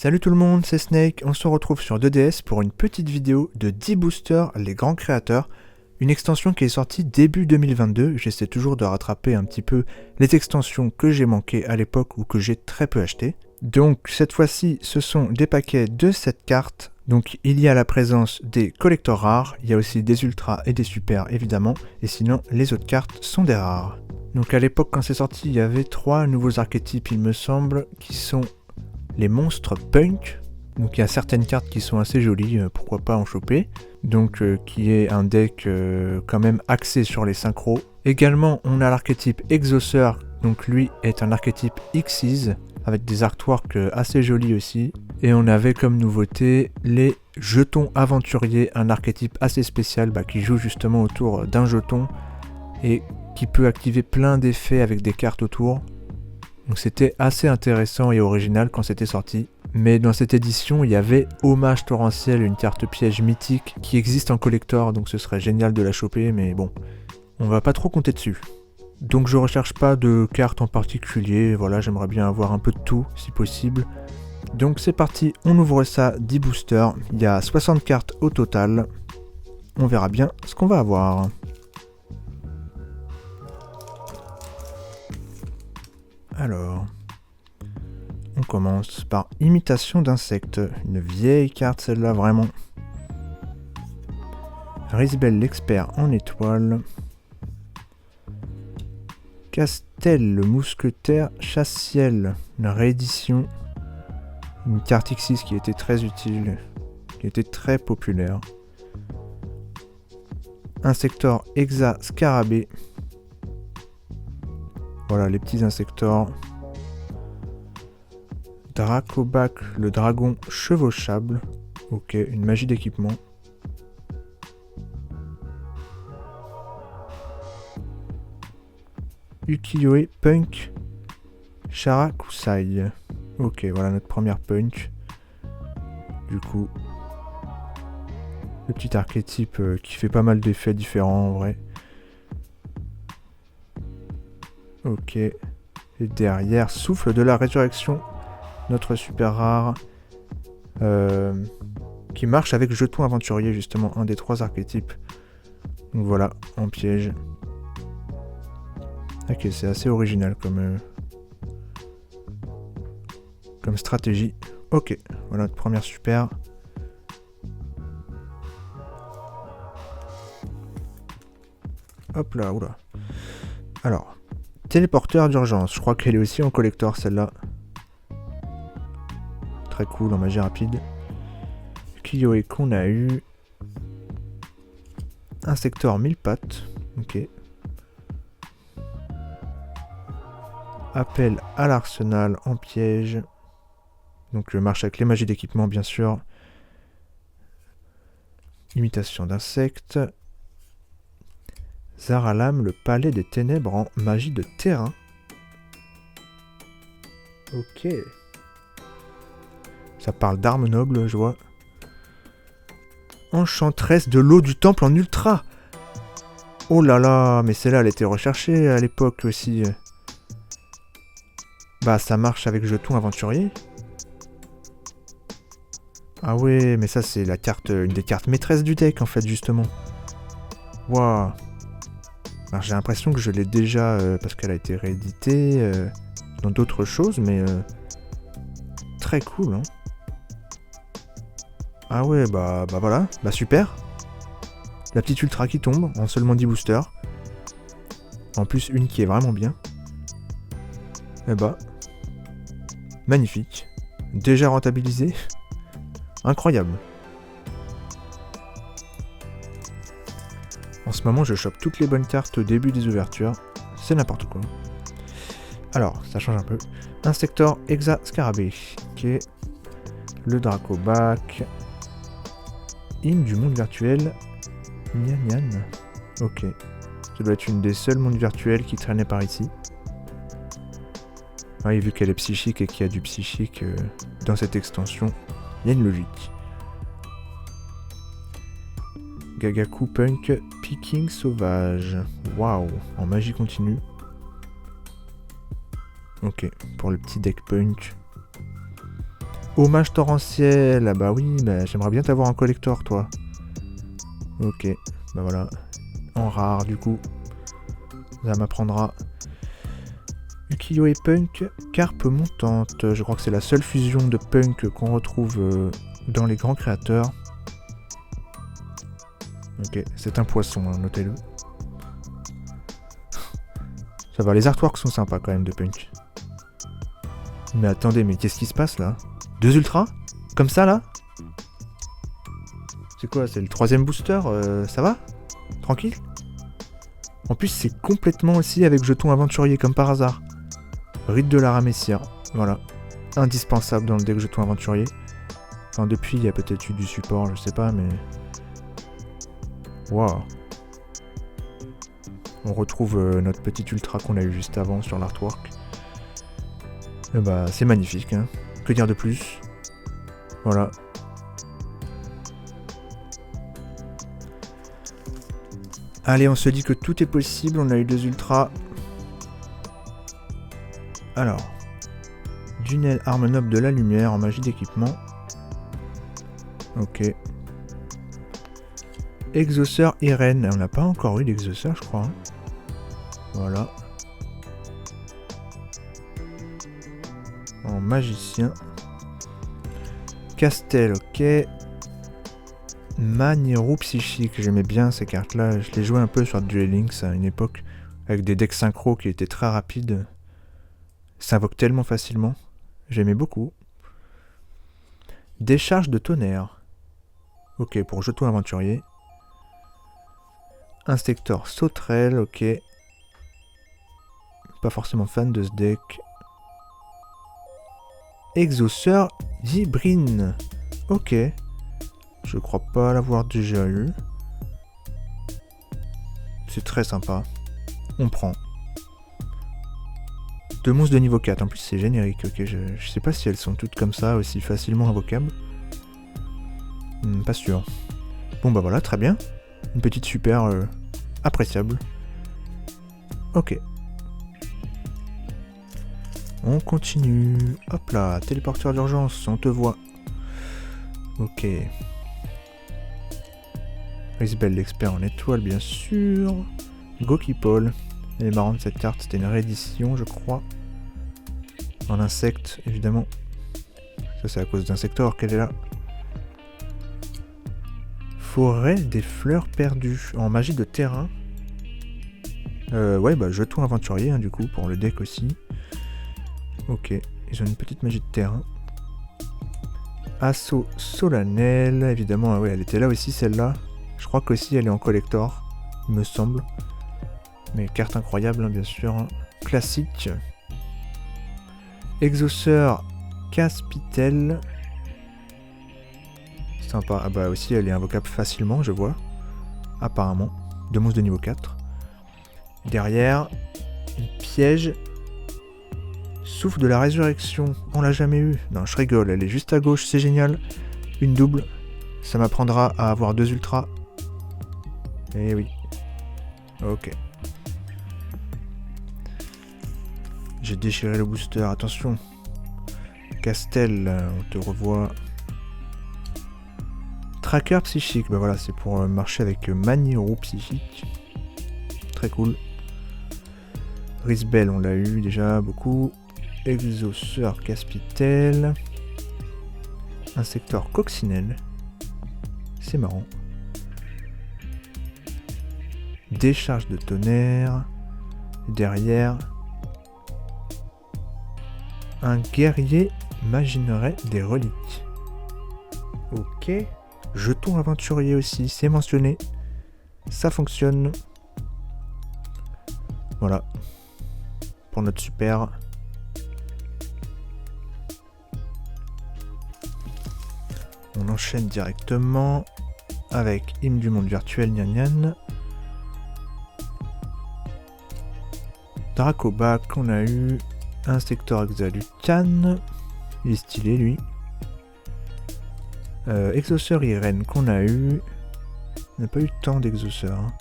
Salut tout le monde, c'est Snake, on se retrouve sur 2DS pour une petite vidéo de 10 boosters, les grands créateurs, une extension qui est sortie début 2022, j'essaie toujours de rattraper un petit peu les extensions que j'ai manquées à l'époque ou que j'ai très peu achetées. Donc cette fois-ci, ce sont des paquets de 7 cartes, donc il y a la présence des collecteurs rares, il y a aussi des ultras et des super évidemment, et sinon les autres cartes sont des rares. Donc à l'époque quand c'est sorti, il y avait 3 nouveaux archétypes il me semble, qui sont les monstres punk, donc il y a certaines cartes qui sont assez jolies, pourquoi pas en choper, donc qui est un deck quand même axé sur les synchros. Également on a l'archétype Exauceur, donc lui est un archétype Xyz, avec des artworks assez jolis aussi, et on avait comme nouveauté les jetons aventuriers, un archétype assez spécial qui joue justement autour d'un jeton, et qui peut activer plein d'effets avec des cartes autour. Donc c'était assez intéressant et original quand c'était sorti. Mais dans cette édition, il y avait Hommage Torrentiel, une carte piège mythique qui existe en collector, donc ce serait génial de la choper, mais bon, on va pas trop compter dessus. Donc je recherche pas de carte en particulier, voilà, j'aimerais bien avoir un peu de tout, si possible. Donc c'est parti, on ouvre ça, 10 boosters, il y a 60 cartes au total. On verra bien ce qu'on va avoir. Alors, on commence par Imitation d'insectes, une vieille carte celle-là vraiment. Risbel l'expert en étoile. Castel le mousquetaire chasse-ciel, une réédition. Une carte X6 qui était très utile, qui était très populaire. Insector Hexa Scarabée. Voilà les petits insectors. Dracobac, le dragon chevauchable. Ok, une magie d'équipement. Ukiyo-e Punk Sharakusai. Ok, voilà notre première punk. Du coup, le petit archétype qui fait pas mal d'effets différents en vrai. Ok. Et derrière, Souffle de la Résurrection, notre super rare, qui marche avec Jeton Aventurier, justement, un des 3 archétypes. Donc voilà, en piège. Ok, c'est assez original comme stratégie. Ok, voilà notre première super. Hop là, oula. Alors, Téléporteur d'urgence, je crois qu'elle est aussi en collector celle-là. Très cool en magie rapide. Kiyoe qu'on a eu. Insector 1000 pattes. Ok. Appel à l'arsenal en piège. Donc je marche avec les magies d'équipement bien sûr. Imitation d'insectes. Zaralam, le palais des ténèbres en magie de terrain. Ok. Ça parle d'armes nobles, je vois. Enchanteresse de l'eau du temple en ultra. Oh là là, mais celle-là, elle était recherchée à l'époque aussi. Bah, ça marche avec jeton aventurier. Ah ouais, mais ça, c'est la carte, une des cartes maîtresses du deck, en fait, justement. Waouh. Alors j'ai l'impression que je l'ai déjà, parce qu'elle a été rééditée dans d'autres choses, mais très cool, hein. Ah ouais, bah voilà, bah super. La petite ultra qui tombe en seulement 10 boosters. En plus, une qui est vraiment bien. Et bah, magnifique. Déjà rentabilisé. Incroyable. En ce moment, je chope toutes les bonnes cartes au début des ouvertures. C'est n'importe quoi. Alors, ça change un peu. Insector Hexa Scarabée. Ok. Le Dracobac. Hymne du monde virtuel. Nyan Nyan. Ok. Ça doit être une des seuls mondes virtuels qui traînait par ici. Oui, vu qu'elle est psychique et qu'il y a du psychique dans cette extension, il y a une logique. Gagaku Punk Picking Sauvage. Waouh, en magie continue. Ok, pour le petit deck Punk. Hommage torrentiel. Ah bah oui, bah, j'aimerais bien t'avoir en collector, toi. Ok, bah voilà. En rare, du coup. Ça m'apprendra. Ukiyo-e Punk, carpe montante. Je crois que c'est la seule fusion de punk qu'on retrouve dans les grands créateurs. Ok, c'est un poisson, hein, notez-le. Ça va, les artworks sont sympas quand même de punk. Mais attendez, mais qu'est-ce qui se passe là? 2 ultras? Comme ça là? C'est quoi? C'est le 3ème booster? Ça va? Tranquille? En plus, c'est complètement aussi avec jeton aventurier, comme par hasard. Rite de la Ramessia, voilà. Indispensable dans le deck jeton aventurier. Enfin, depuis, il y a peut-être eu du support, je sais pas, mais... Waouh. On retrouve notre petit ultra qu'on a eu juste avant sur l'artwork. Et bah, c'est magnifique, hein. Que dire de plus? Voilà. Allez, on se dit que tout est possible, on a eu 2 ultras. Alors, Dunel Arme Noble de la Lumière en magie d'équipement. Ok. Exauceur Irène, on n'a pas encore eu d'exauceur, je crois. Hein. Voilà. En magicien. Castel, ok. Maniérou psychique, j'aimais bien ces cartes-là. Je les jouais un peu sur Duel Links à une époque, avec des decks synchro qui étaient très rapides. Ça invoque tellement facilement. J'aimais beaucoup. Décharge de tonnerre. Ok, pour jeton aventurier. Inspector sauterelle, ok. Pas forcément fan de ce deck. Exauceur Yibrin. Ok. Je crois pas l'avoir déjà eu. C'est très sympa. On prend. 2 monstres de niveau 4. En plus, c'est générique. Ok, je sais pas si elles sont toutes comme ça, aussi facilement invocables. Pas sûr. Bon, bah voilà, très bien. Une petite super appréciable. Ok. On continue. Hop là, téléporteur d'urgence, on te voit. Ok. Risbel, l'expert en étoile, bien sûr. Gokipol. Elle est marrante cette carte, c'était une réédition, je crois. En insecte, évidemment. Ça, c'est à cause d'Insector qu'elle est là. Forêt des fleurs perdues. En magie de terrain. Ouais, bah, jeton aventurier, hein, du coup, pour le deck aussi. Ok, ils ont une petite magie de terrain. Assaut solennel, évidemment, ah ouais, elle était là aussi, celle-là. Je crois qu'aussi elle est en collector, il me semble. Mais carte incroyable, hein, bien sûr. Classique. Exauceur Caspitel. Sympa. Ah bah aussi, elle est invocable facilement, je vois. Apparemment. 2 monstres de niveau 4. Derrière, une piège. Souffle de la résurrection. On l'a jamais eu. Non, je rigole, elle est juste à gauche, c'est génial. Une double. Ça m'apprendra à avoir 2 ultras. Eh oui. Ok. J'ai déchiré le booster, attention. Castel, on te revoit. Tracker psychique, bah voilà, c'est pour marcher avec Maniérou psychique. Très cool. Risbel, on l'a eu déjà beaucoup. Exauceur Caspitel. Insector Coccinelle. C'est marrant. Décharge de tonnerre. Derrière, un guerrier maginerait des reliques. Ok. Jeton aventurier aussi, c'est mentionné. Ça fonctionne. Voilà. Pour notre super. On enchaîne directement avec Hymne du monde virtuel, Nyan Nyan. Dracobac qu'on a eu. Inspector Exalucan. Il est stylé lui. Exauceur Irène qu'on a eu. On n'a pas eu tant d'exauceurs. Hein.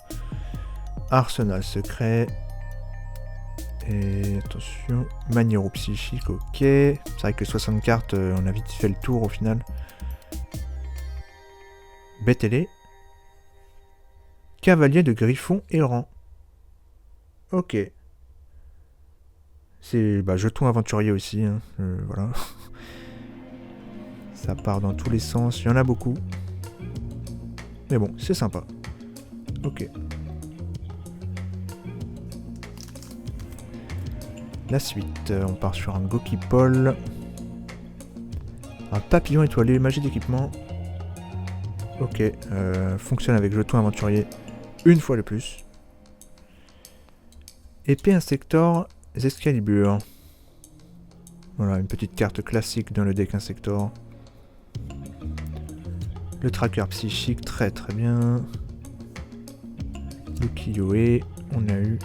Arsenal secret. Et attention, Maniero Psychique, ok. C'est vrai que 60 cartes, on a vite fait le tour au final. Bétélé. Cavalier de Griffon errant. Ok. C'est jeton aventurier aussi, hein. Voilà. Ça part dans tous les sens, il y en a beaucoup. Mais bon, c'est sympa. Ok. La suite, on part sur un Gokipol. Un papillon étoilé, magie d'équipement. Ok, fonctionne avec jeton aventurier une fois de plus. Épée Insector, Excalibur. Voilà, une petite carte classique dans le deck Insector. Le tracker psychique, très très bien. Le Kiyoe, on a eu.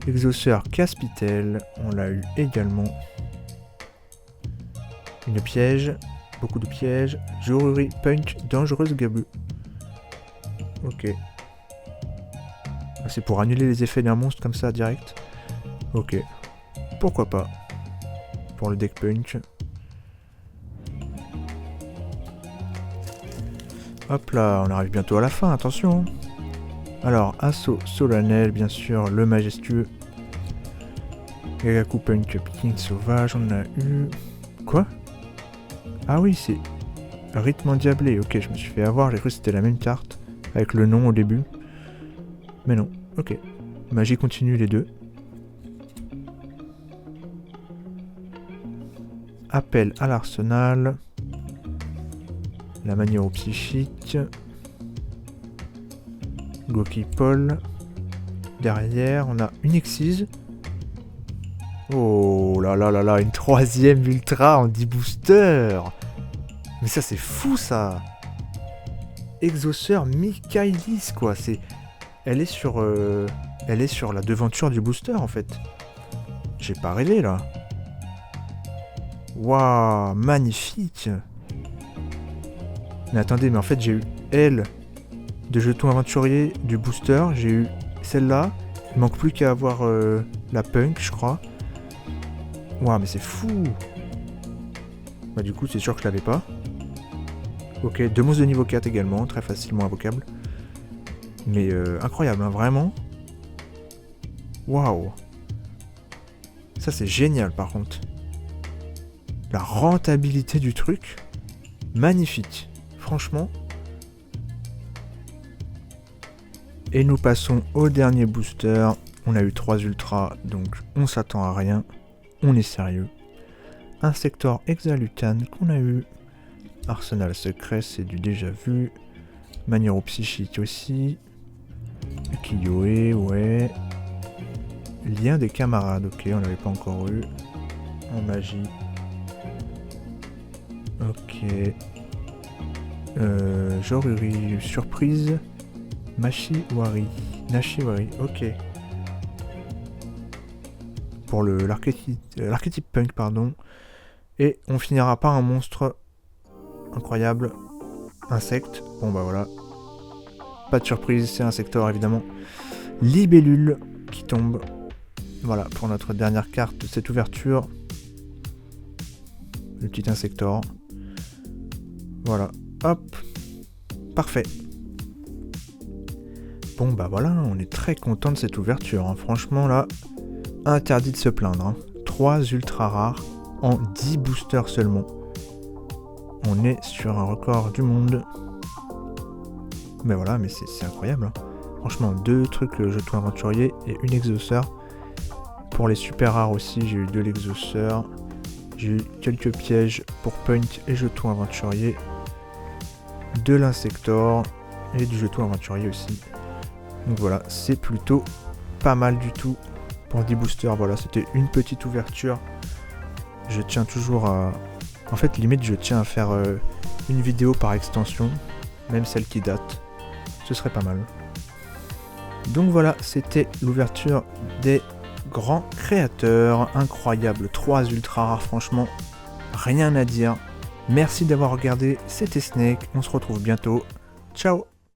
Exauceur Caspitel, on l'a eu également. Une piège, beaucoup de pièges. Jewelry Punch, dangereuse Gabu. Ok. C'est pour annuler les effets d'un monstre comme ça direct. Ok. Pourquoi pas. Pour le deck Punch. Hop là, on arrive bientôt à la fin, attention. Alors, assaut solennel, bien sûr, le majestueux. Gagaku Punch King sauvage, on a eu... Quoi? Ah oui, c'est... Rythme endiablé, ok, je me suis fait avoir, j'ai cru que c'était la même carte, avec le nom au début. Mais non, ok. Magie continue les deux. Appel à l'arsenal. La Maniero Psychique. Gokipol. Derrière, on a une Exige. Oh là là là là, une troisième ultra en 10 boosters. Mais ça c'est fou ça. Exauceur Michaelis quoi, c'est... Elle est sur la devanture du booster en fait. J'ai pas rêvé là. Waouh, magnifique. Mais attendez, mais en fait j'ai eu elle de jeton aventurier du booster, j'ai eu celle-là. Il manque plus qu'à avoir la punk je crois. Waouh, mais c'est fou. Bah du coup c'est sûr que je l'avais pas. Ok, 2 monstres de niveau 4 également, très facilement invocables. Mais incroyable, hein, vraiment. Waouh. Ça c'est génial par contre. La rentabilité du truc, magnifique. Franchement. Et nous passons au dernier booster. On a eu 3 ultras, donc on s'attend à rien. On est sérieux. Insector Exalutan qu'on a eu. Arsenal secret, c'est du déjà vu. Maniero Psychique aussi. Kiyoe, ouais. Lien des camarades, ok, on l'avait pas encore eu. En magie. Ok. Joruri, surprise. Mashiwari. Nashiwari, ok. Pour l'archétype punk, pardon. Et on finira par un monstre incroyable. Insecte. Bon bah voilà. Pas de surprise, c'est Insector évidemment. Libellule qui tombe. Voilà, pour notre dernière carte de cette ouverture. Le petit Insector. Voilà, hop. Parfait. Bon bah voilà, on est très content de cette ouverture. Hein. Franchement là, interdit de se plaindre. Hein. 3 ultra rares en 10 boosters seulement. On est sur un record du monde. Mais voilà, mais c'est incroyable. Hein. Franchement, 2 trucs jetons aventurier et une exauceur. Pour les super rares aussi, j'ai eu de l'exauceur. J'ai eu quelques pièges pour punch et jetons aventurier. De l'insector et du jeton aventurier aussi. Donc voilà, c'est plutôt pas mal du tout pour 10 boosters. Voilà, c'était une petite ouverture. Je tiens toujours à... En fait, limite, je tiens à faire une vidéo par extension, même celle qui date. Ce serait pas mal. Donc voilà, c'était l'ouverture des grands créateurs. Incroyable, 3 ultra rares, franchement, rien à dire. Merci d'avoir regardé, c'était Snake, on se retrouve bientôt. Ciao!